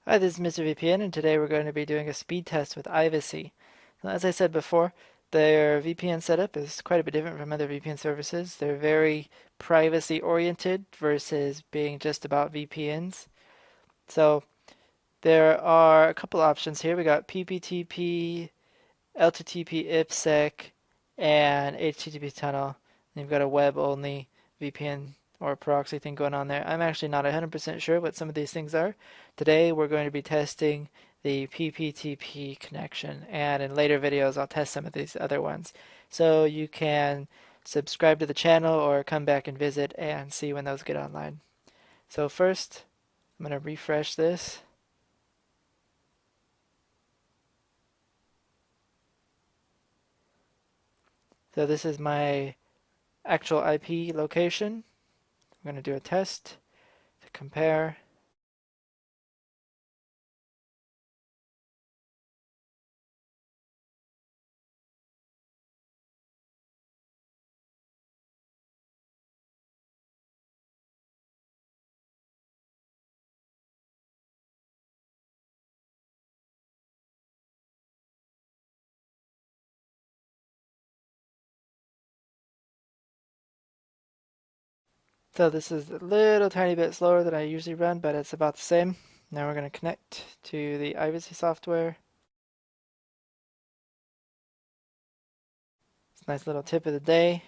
Hi, this is Mr. VPN, and today we're going to be doing a speed test with Ivacy. Now, as I said before, their VPN setup is quite a bit different from other VPN services. They're very privacy oriented versus being just about VPNs. So there are a couple options here. We got PPTP, LTTP IPsec, and HTTP tunnel. And you've got a web only VPN or proxy thing going on there. I'm actually not 100% sure what some of these things are. Today we're going to be testing the PPTP connection, and in later videos I'll test some of these other ones. So you can subscribe to the channel or come back and visit and see when those get online. So first, I'm going to refresh this. So this is my actual IP location. I'm going to do a test to compare. So this is a little tiny bit slower than I usually run, but it's about the same. Now we're going to connect to the Ivacy software. It's a nice little tip of the day.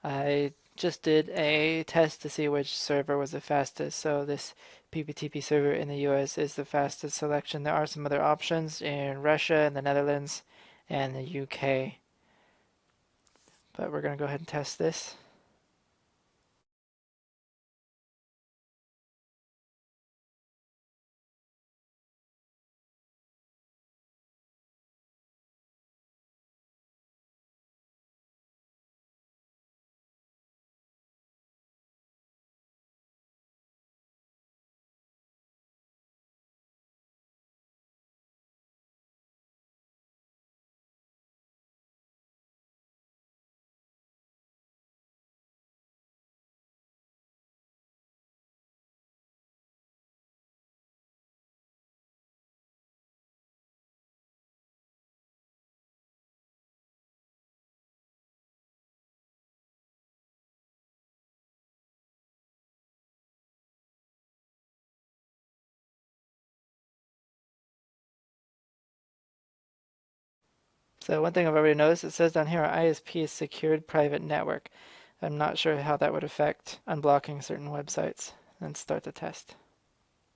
I just did a test to see which server was the fastest. So this PPTP server in the US is the fastest selection. There are some other options in Russia and the Netherlands and the UK. But we're going to go ahead and test this. So one thing I've already noticed, it says down here our ISP is secured private network. I'm not sure how that would affect unblocking certain websites. Let's start the test.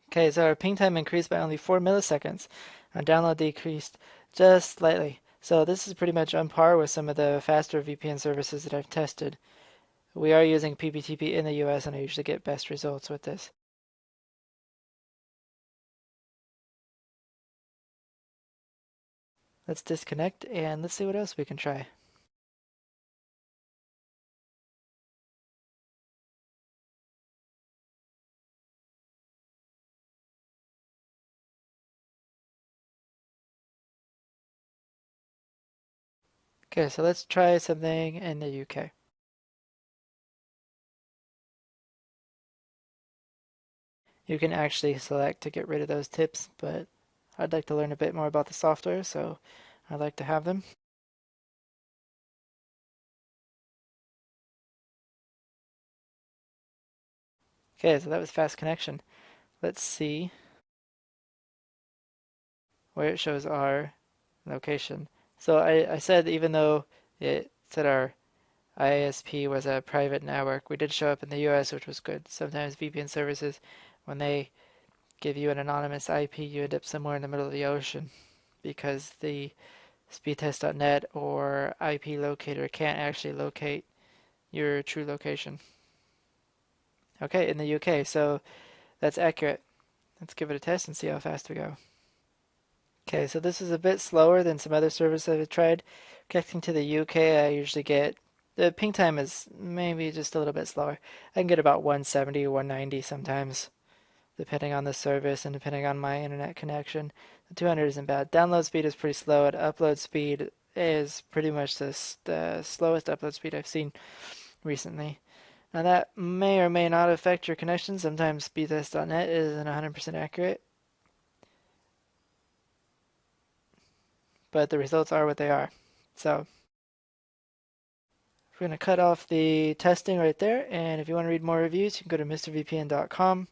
Okay, so our ping time increased by only 4 milliseconds. Our download decreased just slightly. So this is pretty much on par with some of the faster VPN services that I've tested. We are using PPTP in the US, and I usually get best results with this. Let's disconnect and let's see what else we can try. Okay, so let's try something in the UK. You can actually select to get rid of those tips, but I'd like to learn a bit more about the software, so I'd like to have them. Okay, so that was fast connection. Let's see where it shows our location. So I said even though it said our ISP was a private network, we did show up in the US, which was good. Sometimes VPN services, when they give you an anonymous IP, you end up somewhere in the middle of the ocean because the speedtest.net or IP locator can't actually locate your true location. Okay, in the UK, so that's accurate. Let's give it a test and see how fast we go. Okay, so this is a bit slower than some other services I've tried. Connecting to the UK, I usually get the ping time is maybe just a little bit slower. I can get about 170, 190 sometimes, depending on the service and depending on my internet connection. The 200 isn't bad. Download speed is pretty slow, and upload speed is pretty much the slowest upload speed I've seen recently. Now that may or may not affect your connection. Sometimes speedtest.net isn't 100% accurate, but the results are what they are. So we're going to cut off the testing right there. And if you want to read more reviews, you can go to mrvpn.com.